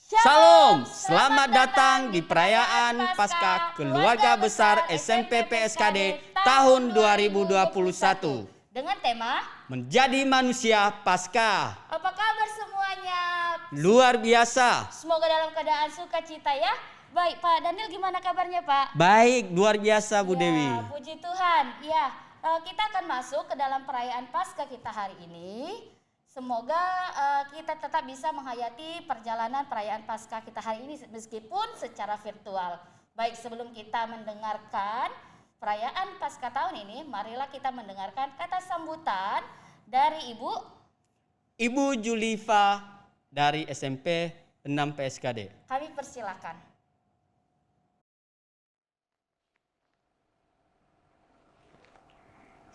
Shalom, selamat datang di perayaan Paskah Keluarga Besar SMP PSKD tahun 2021 dengan tema Menjadi Manusia Paskah. Apa kabar semuanya? Luar biasa. Semoga dalam keadaan sukacita ya. Baik Pak Daniel, gimana kabarnya Pak? Baik, luar biasa Bu Dewi. Puji Tuhan. Ya, kita akan masuk ke dalam perayaan Paskah kita hari ini. Semoga kita tetap bisa menghayati perjalanan perayaan Paskah kita hari ini meskipun secara virtual. Baik, sebelum kita mendengarkan perayaan Paskah tahun ini, marilah kita mendengarkan kata sambutan dari Ibu Julifa dari SMP 6 PSKD. Kami persilakan.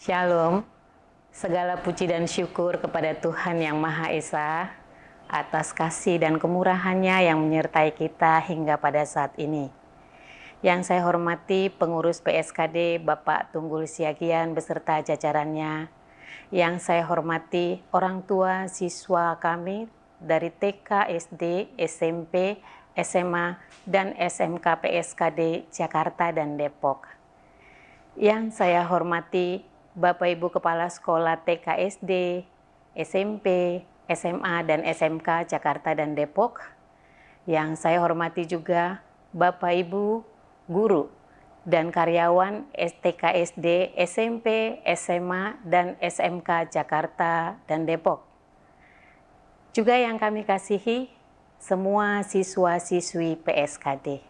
Shalom, segala puji dan syukur kepada Tuhan Yang Maha Esa atas kasih dan kemurahan-Nya yang menyertai kita hingga pada saat ini. Yang saya hormati pengurus PSKD Bapak Tunggul Siagian beserta jajarannya. Yang saya hormati orang tua siswa kami dari TK, SD, SMP, SMA, dan SMK PSKD Jakarta dan Depok. Yang saya hormati Bapak Ibu Kepala Sekolah TK, SD, SMP, SMA, dan SMK Jakarta dan Depok. Yang saya hormati juga Bapak Ibu guru dan karyawan TK, SD, SMP, SMA, dan SMK Jakarta dan Depok. Juga yang kami kasihi semua siswa-siswi PSKD.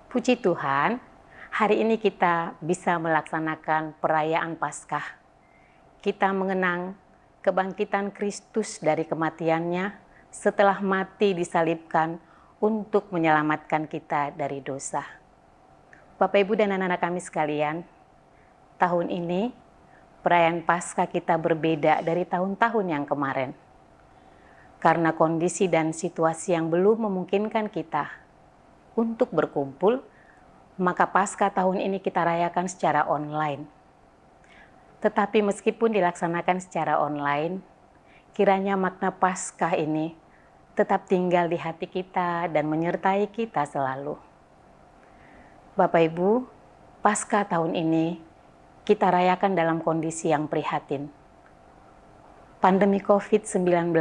Puji Tuhan, hari ini kita bisa melaksanakan perayaan Paskah. Kita mengenang kebangkitan Kristus dari kematiannya setelah mati disalibkan untuk menyelamatkan kita dari dosa. Bapak, Ibu, dan anak-anak kami sekalian, tahun ini perayaan Paskah kita berbeda dari tahun-tahun yang kemarin. Karena kondisi dan situasi yang belum memungkinkan kita untuk berkumpul, maka Paskah tahun ini kita rayakan secara online. Tetapi meskipun dilaksanakan secara online, kiranya makna Paskah ini tetap tinggal di hati kita dan menyertai kita selalu. Bapak Ibu, Paskah tahun ini kita rayakan dalam kondisi yang prihatin. Pandemi COVID-19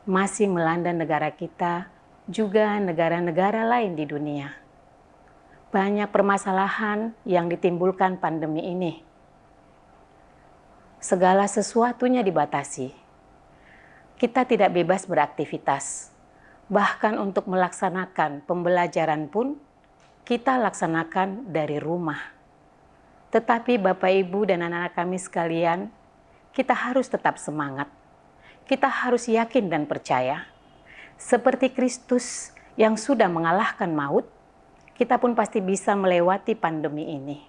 masih melanda negara kita, juga negara-negara lain di dunia. Banyak permasalahan yang ditimbulkan pandemi ini. Segala sesuatunya dibatasi. Kita tidak bebas beraktivitas. Bahkan untuk melaksanakan pembelajaran pun kita laksanakan dari rumah. Tetapi Bapak, Ibu, dan anak-anak kami sekalian, kita harus tetap semangat. Kita harus yakin dan percaya. Seperti Kristus yang sudah mengalahkan maut, kita pun pasti bisa melewati pandemi ini.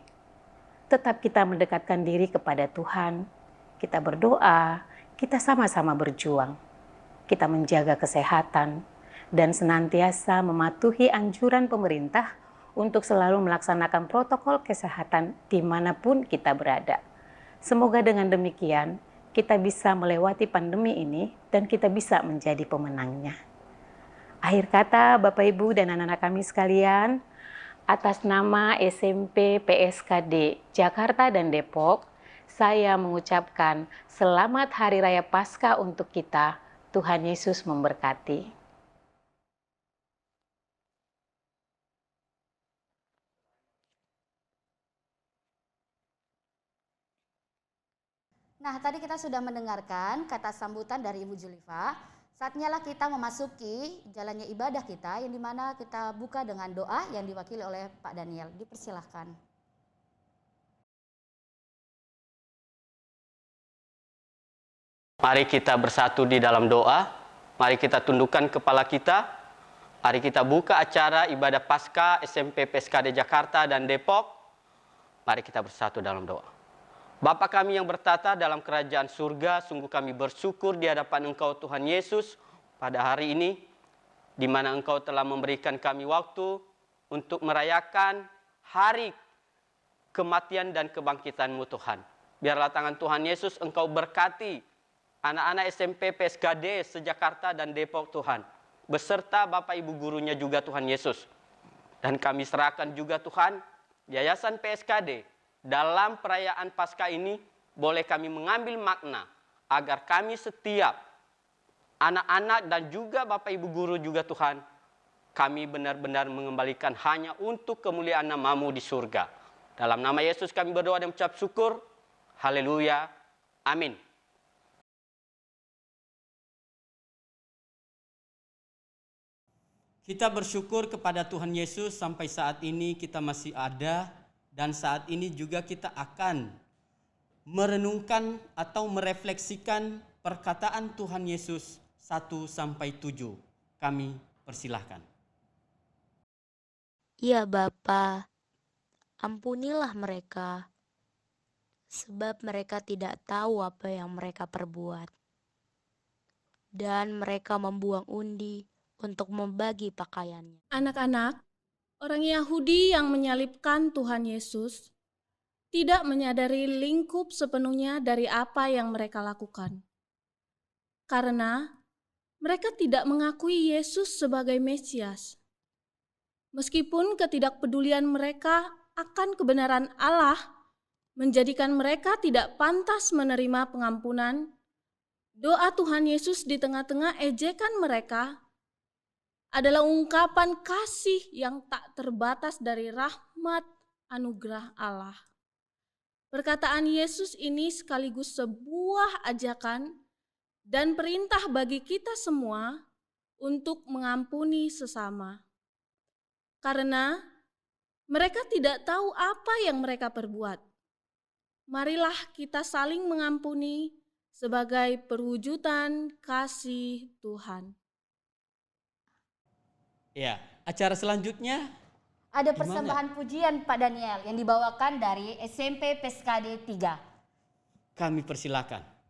Tetap kita mendekatkan diri kepada Tuhan, kita berdoa, kita sama-sama berjuang. Kita menjaga kesehatan dan senantiasa mematuhi anjuran pemerintah untuk selalu melaksanakan protokol kesehatan dimanapun kita berada. Semoga dengan demikian kita bisa melewati pandemi ini dan kita bisa menjadi pemenangnya. Akhir kata Bapak, Ibu, dan anak-anak kami sekalian, atas nama SMP PSKD Jakarta dan Depok, saya mengucapkan selamat Hari Raya Paskah untuk kita. Tuhan Yesus memberkati. Nah, tadi kita sudah mendengarkan kata sambutan dari Ibu Julifa. Saatnya lah kita memasuki jalannya ibadah kita, yang dimana kita buka dengan doa yang diwakili oleh Pak Daniel. Dipersilahkan. Mari kita bersatu di dalam doa. Mari kita tundukkan kepala kita. Mari kita buka acara ibadah Paskah SMP PSKD Jakarta dan Depok. Mari kita bersatu dalam doa. Bapa kami yang bertata dalam kerajaan surga, sungguh kami bersyukur di hadapan Engkau Tuhan Yesus pada hari ini, di mana Engkau telah memberikan kami waktu untuk merayakan hari kematian dan kebangkitan-Mu Tuhan. Biarlah tangan Tuhan Yesus Engkau berkati anak-anak SMP PSKD se-Jakarta dan Depok Tuhan. beserta Bapak Ibu gurunya juga Tuhan Yesus. Dan kami serahkan juga Tuhan, Yayasan PSKD dalam perayaan Paskah ini boleh kami mengambil makna agar kami setiap anak-anak dan juga Bapak Ibu guru juga Tuhan, kami benar-benar mengembalikan hanya untuk kemuliaan nama-Mu di surga. Dalam nama Yesus kami berdoa dan mengucap syukur. Haleluya. Amin. Kita bersyukur kepada Tuhan Yesus sampai saat ini kita masih ada, dan saat ini juga kita akan merenungkan atau merefleksikan perkataan Tuhan Yesus 1-7. Kami persilahkan. Ya Bapa, ampunilah mereka, sebab mereka tidak tahu apa yang mereka perbuat. Dan mereka membuang undi untuk membagi pakaiannya. Anak-anak, orang Yahudi yang menyalibkan Tuhan Yesus tidak menyadari lingkup sepenuhnya dari apa yang mereka lakukan. Karena mereka tidak mengakui Yesus sebagai Mesias. Meskipun ketidakpedulian mereka akan kebenaran Allah menjadikan mereka tidak pantas menerima pengampunan, doa Tuhan Yesus di tengah-tengah ejekan mereka adalah ungkapan kasih yang tak terbatas dari rahmat anugerah Allah. Perkataan Yesus ini sekaligus sebuah ajakan dan perintah bagi kita semua untuk mengampuni sesama. Karena mereka tidak tahu apa yang mereka perbuat. Marilah kita saling mengampuni sebagai perwujudan kasih Tuhan. Ya, acara selanjutnya Ada Gimana? persembahan pujian Pak Daniel yang dibawakan dari SMP PSKD 3. kami persilakan.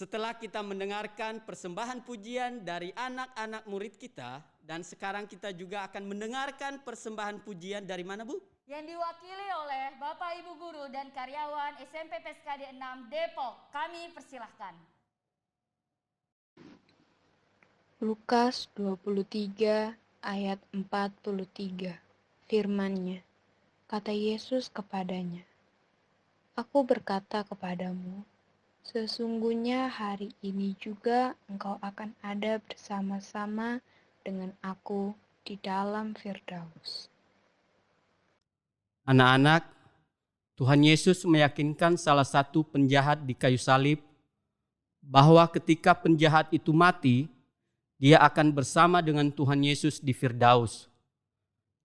Setelah kita mendengarkan persembahan pujian dari anak-anak murid kita, dan sekarang kita juga akan mendengarkan persembahan pujian dari mana, Bu? Yang diwakili oleh Bapak Ibu Guru dan karyawan SMP PSKD 6 Depok. Kami persilahkan. Lukas 23 ayat 43. Firman-Nya, kata Yesus kepadanya, Aku berkata kepadamu, sesungguhnya hari ini juga engkau akan ada bersama-sama dengan aku di dalam Firdaus. Anak-anak, Tuhan Yesus meyakinkan salah satu penjahat di kayu salib bahwa ketika penjahat itu mati, dia akan bersama dengan Tuhan Yesus di Firdaus.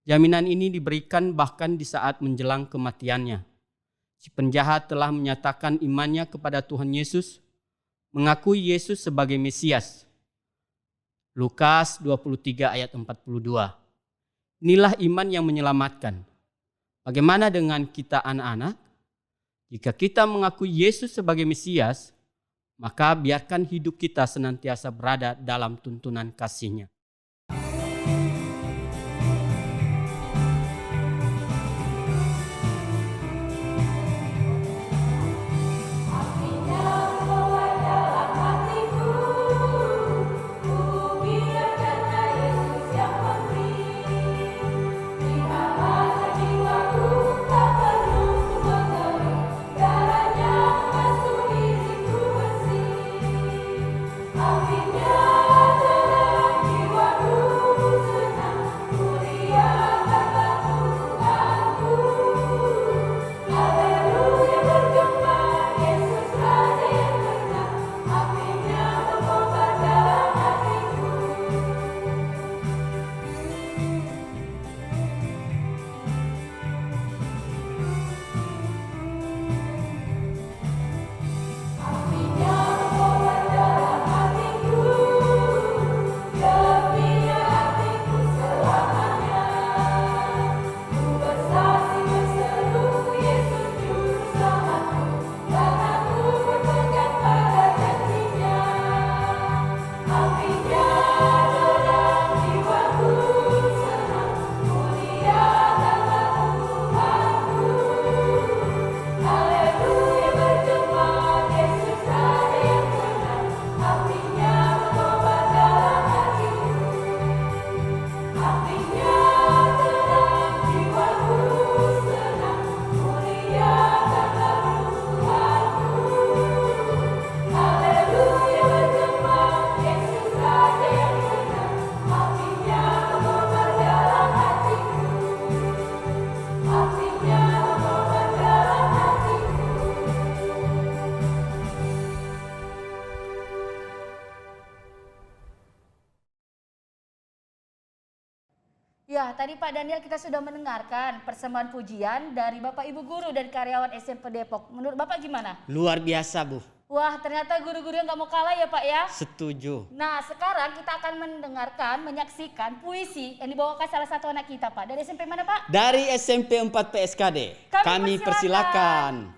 Jaminan ini diberikan bahkan di saat menjelang kematiannya. Si penjahat telah menyatakan imannya kepada Tuhan Yesus, mengakui Yesus sebagai Mesias. Lukas 23 ayat 42. Inilah iman yang menyelamatkan. Bagaimana dengan kita anak-anak? Jika kita mengakui Yesus sebagai Mesias, maka biarkan hidup kita senantiasa berada dalam tuntunan kasih-Nya. Ya, tadi Pak Daniel kita sudah mendengarkan persembahan pujian dari Bapak Ibu Guru dan karyawan SMP Depok. Menurut Bapak gimana? Luar biasa, Bu. Wah, ternyata guru-guru yang nggak mau kalah ya Pak ya. Setuju. Nah, sekarang kita akan menyaksikan puisi yang dibawakan salah satu anak kita Pak. Dari SMP mana Pak? Dari SMP 4 PSKD, kami persilakan.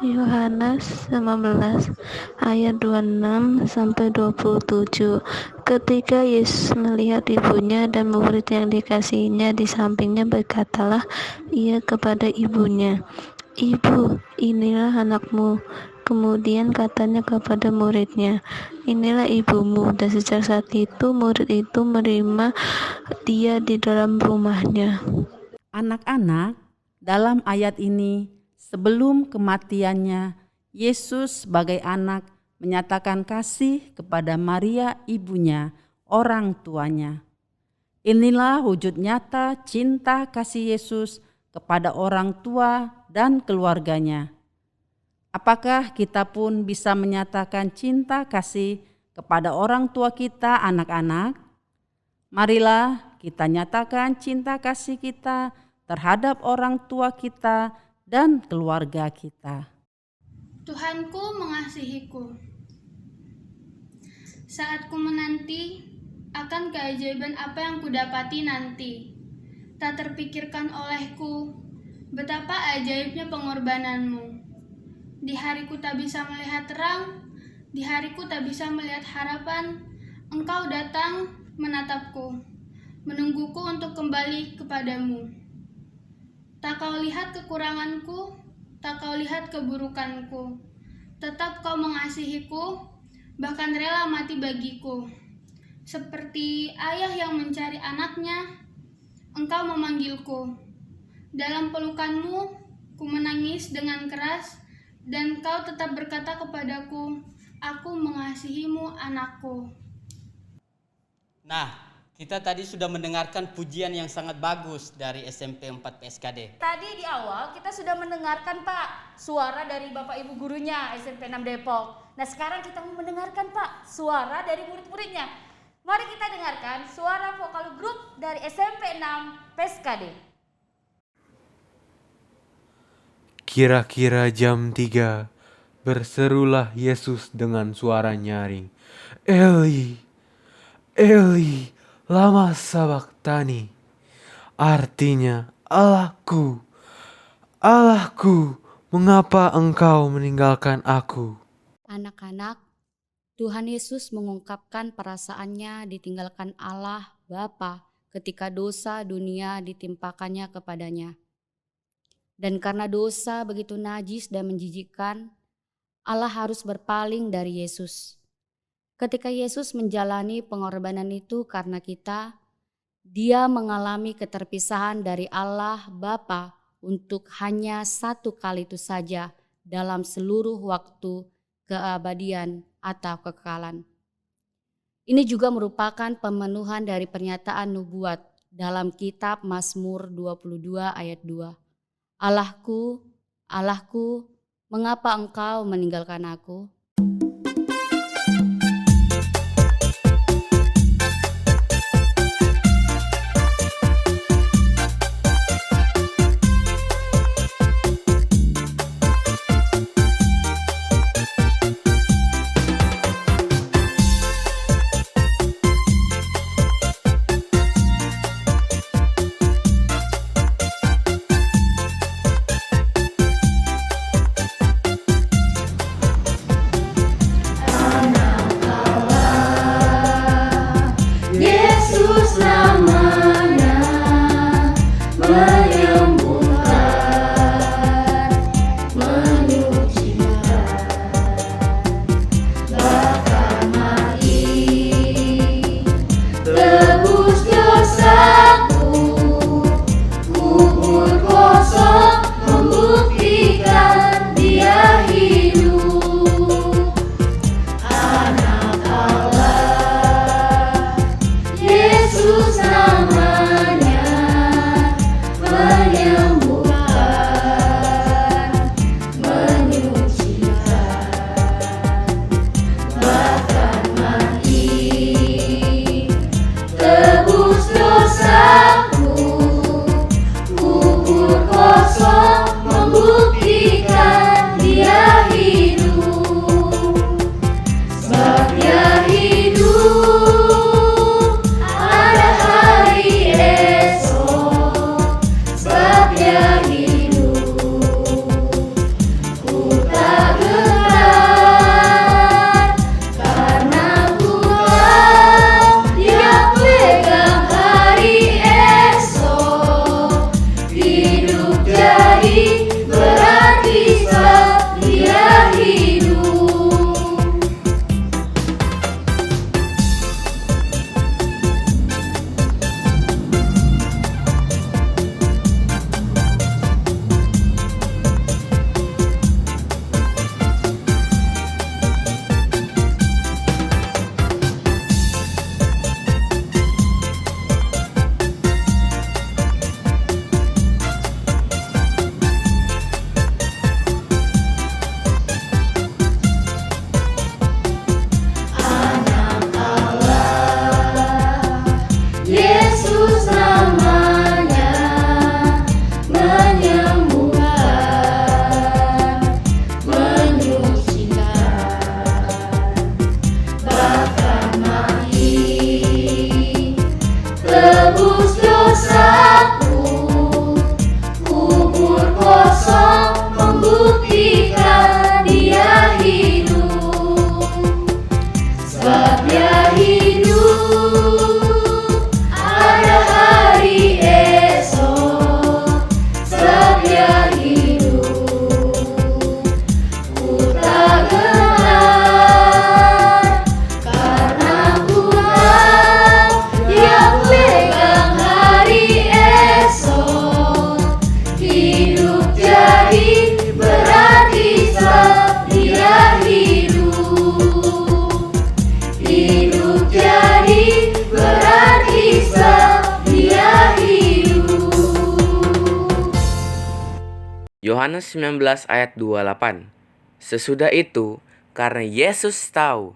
Yohanes 19 ayat 26 sampai 27. Ketika Yesus melihat ibunya dan murid yang dikasihinya di sampingnya, berkatalah ia kepada ibunya, "Ibu, inilah anakmu." Kemudian katanya kepada muridnya, "Inilah ibumu." Dan sejak saat itu murid itu menerima dia di dalam rumahnya. Anak-anak, dalam ayat ini, sebelum kematiannya, Yesus sebagai anak menyatakan kasih kepada Maria ibunya, orang tuanya. Inilah wujud nyata cinta kasih Yesus kepada orang tua dan keluarganya. Apakah kita pun bisa menyatakan cinta kasih kepada orang tua kita, anak-anak? Marilah kita nyatakan cinta kasih kita terhadap orang tua kita dan keluarga kita. Tuhanku mengasihiku. Saat ku menanti akan keajaiban apa yang kudapati nanti. Tak terpikirkan olehku betapa ajaibnya pengorbananmu. Di hariku tak bisa melihat terang, di hariku tak bisa melihat harapan, Engkau datang menatapku, menungguku untuk kembali kepadamu. Tak kau lihat kekuranganku, tak kau lihat keburukanku. Tetap kau mengasihiku, bahkan rela mati bagiku. Seperti ayah yang mencari anaknya, Engkau memanggilku. Dalam pelukanmu, ku menangis dengan keras, dan kau tetap berkata kepadaku, "Aku mengasihimu, anakku." Nah, Kita tadi sudah mendengarkan pujian yang sangat bagus dari SMP 4 PSKD. Tadi di awal kita sudah mendengarkan Pak suara dari Bapak Ibu gurunya SMP 6 Depok. Nah sekarang kita mau mendengarkan Pak suara dari murid-muridnya. Mari kita dengarkan suara vokal grup dari SMP 6 PSKD. Kira-kira jam 3, berserulah Yesus dengan suara nyaring. Eli, Eli, lama sabachthani. Artinya, Allahku, Allahku, mengapa engkau meninggalkan aku? Anak-anak, Tuhan Yesus mengungkapkan perasaannya ditinggalkan Allah Bapa ketika dosa dunia ditimpakannya kepadanya. Dan karena dosa begitu najis dan menjijikkan, Allah harus berpaling dari Yesus. Ketika Yesus menjalani pengorbanan itu karena kita, Dia mengalami keterpisahan dari Allah Bapa untuk hanya satu kali itu saja dalam seluruh waktu keabadian atau kekekalan. Ini juga merupakan pemenuhan dari pernyataan nubuat dalam kitab Mazmur 22 ayat 2. Allahku, Allahku, mengapa engkau meninggalkan aku? Yohanes 19 ayat 28. Sesudah itu, karena Yesus tahu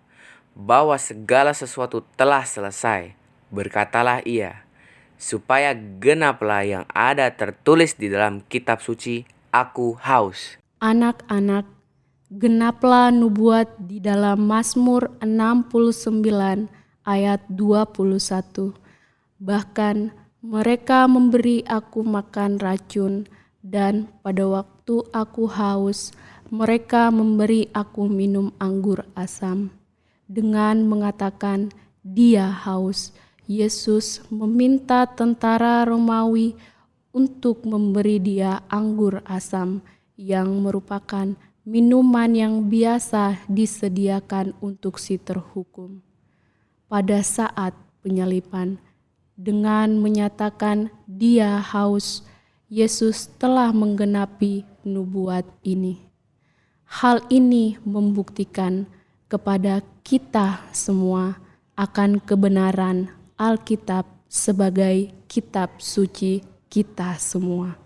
bahwa segala sesuatu telah selesai, berkatalah ia, supaya genaplah yang ada tertulis di dalam kitab suci, aku haus. Anak-anak, genaplah nubuat di dalam Mazmur 69 ayat 21. Bahkan mereka memberi aku makan racun, dan pada waktu aku haus, mereka memberi aku minum anggur asam. Dengan mengatakan dia haus, Yesus meminta tentara Romawi untuk memberi dia anggur asam yang merupakan minuman yang biasa disediakan untuk si terhukum. Pada saat penyaliban, dengan menyatakan dia haus, Yesus telah menggenapi nubuat ini. Hal ini membuktikan kepada kita semua akan kebenaran Alkitab sebagai kitab suci kita semua.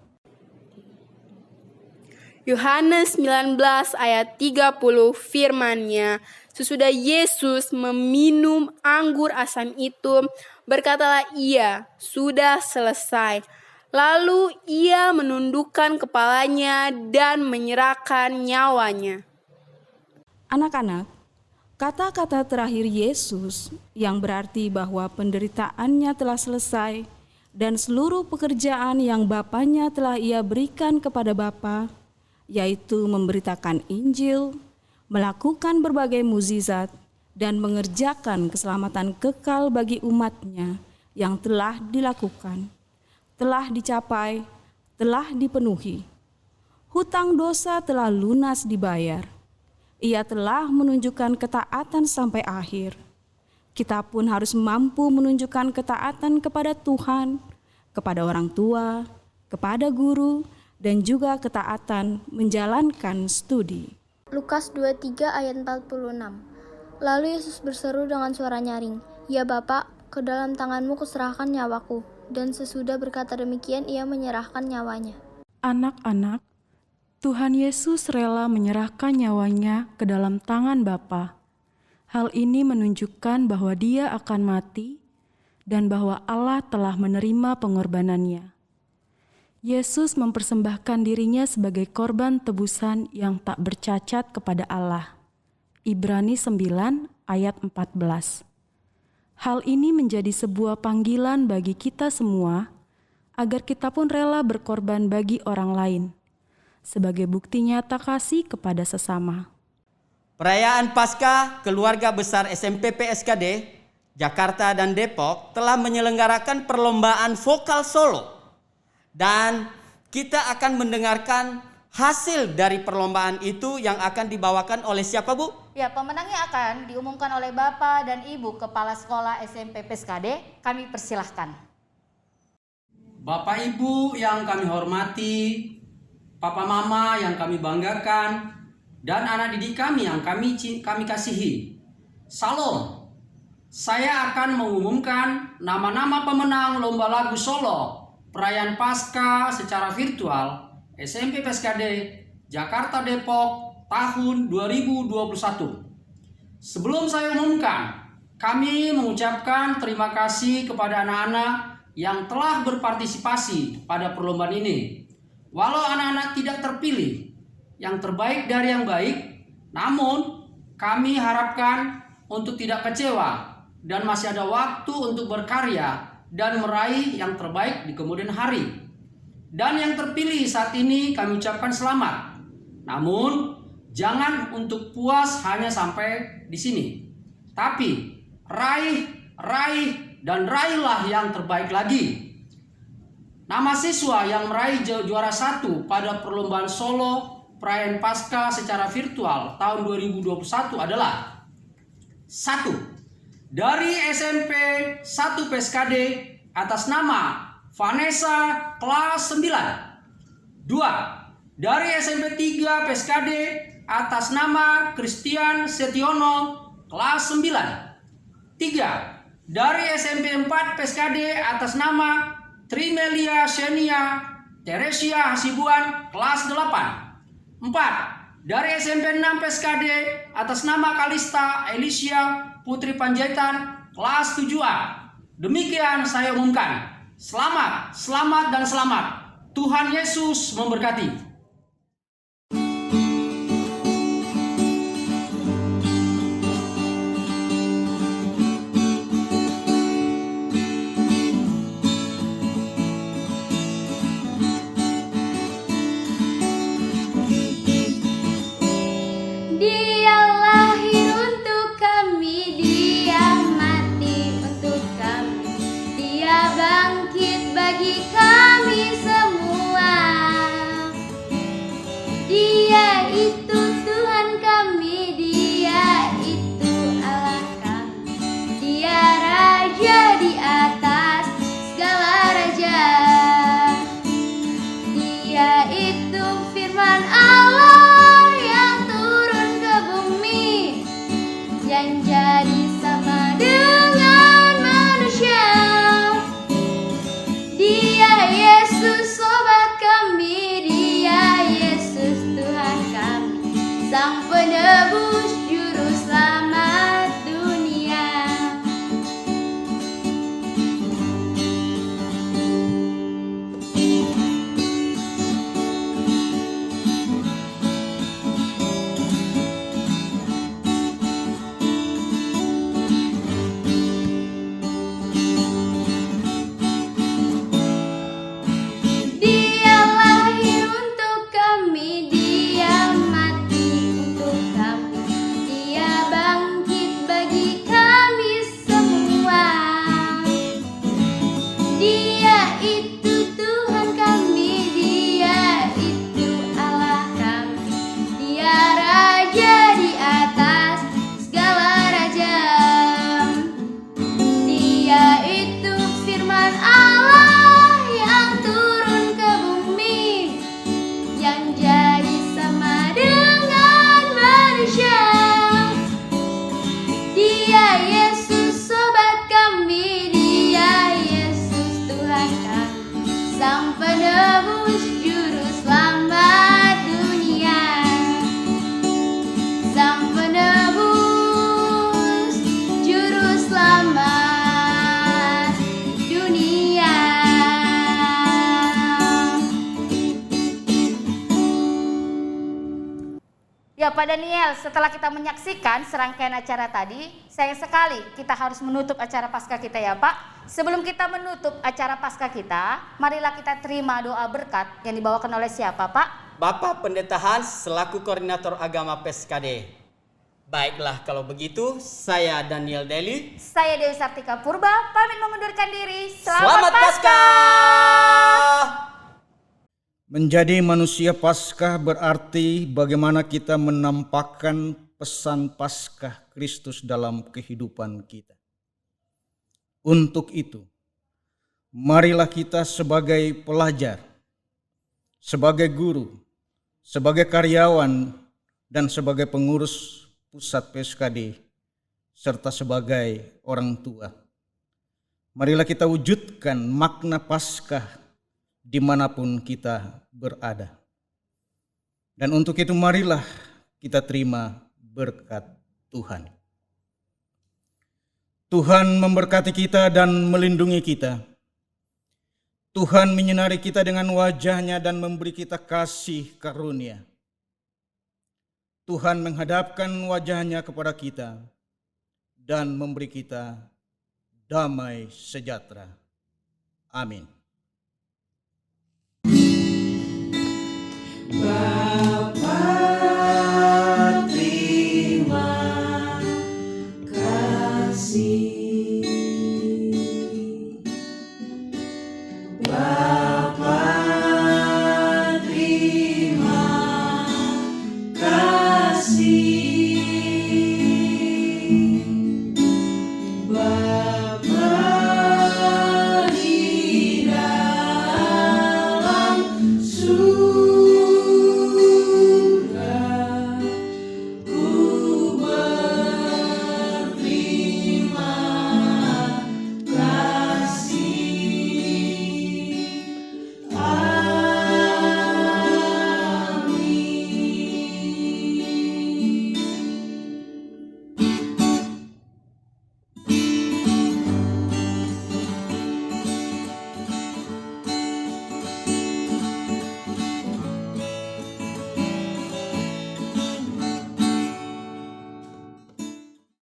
Yohanes 19 ayat 30 firman-Nya, sesudah Yesus meminum anggur asam itu, berkatalah ia, sudah selesai. Lalu ia menundukkan kepalanya dan menyerahkan nyawanya. Anak-anak, kata-kata terakhir Yesus yang berarti bahwa penderitaannya telah selesai dan seluruh pekerjaan yang Bapanya telah ia berikan kepada Bapa, yaitu memberitakan Injil, melakukan berbagai mukjizat, dan mengerjakan keselamatan kekal bagi umat-Nya yang telah dilakukan, telah dicapai, telah dipenuhi. Hutang dosa telah lunas dibayar. Ia telah menunjukkan ketaatan sampai akhir. Kita pun harus mampu menunjukkan ketaatan kepada Tuhan, kepada orang tua, kepada guru, dan juga ketaatan menjalankan studi. Lukas 23 ayat 46. Lalu Yesus berseru dengan suara nyaring, "Ya Bapa, ke dalam tangan-Mu kuserahkan nyawaku." Dan sesudah berkata demikian, ia menyerahkan nyawanya. Anak-anak, Tuhan Yesus rela menyerahkan nyawanya ke dalam tangan Bapa. Hal ini menunjukkan bahwa Dia akan mati dan bahwa Allah telah menerima pengorbanannya. Yesus mempersembahkan dirinya sebagai korban tebusan yang tak bercacat kepada Allah. Ibrani 9 ayat 14. Hal ini menjadi sebuah panggilan bagi kita semua agar kita pun rela berkorban bagi orang lain sebagai bukti nyata kasih kepada sesama. Perayaan Paskah Keluarga Besar SMP PSKD Jakarta dan Depok telah menyelenggarakan perlombaan vokal solo. Dan kita akan mendengarkan hasil dari perlombaan itu yang akan dibawakan oleh siapa, Bu? Ya, pemenangnya akan diumumkan oleh Bapak dan Ibu Kepala Sekolah SMP PSKD. Kami persilahkan. Bapak Ibu yang kami hormati, Papa Mama yang kami banggakan, dan anak didik kami yang kami kasihi. Salam. Saya akan mengumumkan nama-nama pemenang lomba lagu solo perayaan Paskah secara virtual SMP PSKD Jakarta Depok tahun 2021. Sebelum saya umumkan, kami mengucapkan terima kasih kepada anak-anak yang telah berpartisipasi pada perlombaan ini. Walau anak-anak tidak terpilih yang terbaik dari yang baik, namun kami harapkan untuk tidak kecewa dan masih ada waktu untuk berkarya dan meraih yang terbaik di kemudian hari. Dan yang terpilih saat ini kami ucapkan selamat. Namun jangan untuk puas hanya sampai di sini. Tapi raih dan raihlah yang terbaik lagi. Nama siswa yang meraih juara 1 pada perlombaan solo perayaan Paskah secara virtual tahun 2021 adalah 1. Dari SMP 1 PSKD atas nama Vanessa kelas 9. 2. Dari SMP 3 PSKD atas nama Christian Setiono kelas 9. 3. Dari SMP 4 PSKD atas nama Trimelia Xenia Teresia Hasibuan kelas 8. 4. Dari SMP 6 PSKD atas nama Kalista Elisha Putri Panjaitan kelas 7A. Demikian saya umumkan. Selamat, selamat, dan selamat. Tuhan Yesus memberkati. Dia lahir untuk kami, Dia mati untuk kami, Dia bangkit bagi kami semua. Dia itu Tuhan kami, Dia itu Allah kami, Dia Raja di atas segala raja. Dia itu firman Allah yang turun ke bumi, yang jadi sama dengan manusia. Dia Yesus sobat kami, Dia Yesus Tuhan kami, Sang Penebus Juru Selamat dunia. Dia lahir untuk kami, Dia mati untuk kami, Dia bangkit bagi kami semua. Dia itu Tuhan kami, Dia itu Allah kami, Dia Raja di atas segala raja. Dia itu firman Allah yang turun ke bumi, yang jadi sama dengan manusia. Dia Yesus sobat kami, Dia Yesus Tuhan kami, Sang Penebus Juru Selamat dunia. Sang Penebus Juru Selamat dunia. Ya Pak Daniel, setelah kita menyaksikan serangkaian acara tadi, sayang sekali kita harus menutup acara Paskah kita ya Pak. Sebelum kita menutup acara Paskah kita, marilah kita terima doa berkat yang dibawakan oleh siapa Pak? Bapak Pendeta Hans selaku koordinator agama PSKD. Baiklah kalau begitu, saya Daniel Deli. Saya Dewi Sartika Purba, pamit mengundurkan diri. Selamat Paskah! Menjadi manusia Paskah berarti bagaimana kita menampakkan pesan Paskah Kristus dalam kehidupan kita. Untuk itu, marilah kita sebagai pelajar, sebagai guru, sebagai karyawan, dan sebagai pengurus pusat PSKD, serta sebagai orang tua. Marilah kita wujudkan makna Paskah dimanapun kita berada. Dan untuk itu marilah kita terima berkat Tuhan. Tuhan memberkati kita dan melindungi kita. Tuhan menyinari kita dengan wajah-Nya dan memberi kita kasih karunia. Tuhan menghadapkan wajah-Nya kepada kita dan memberi kita damai sejahtera. Amin.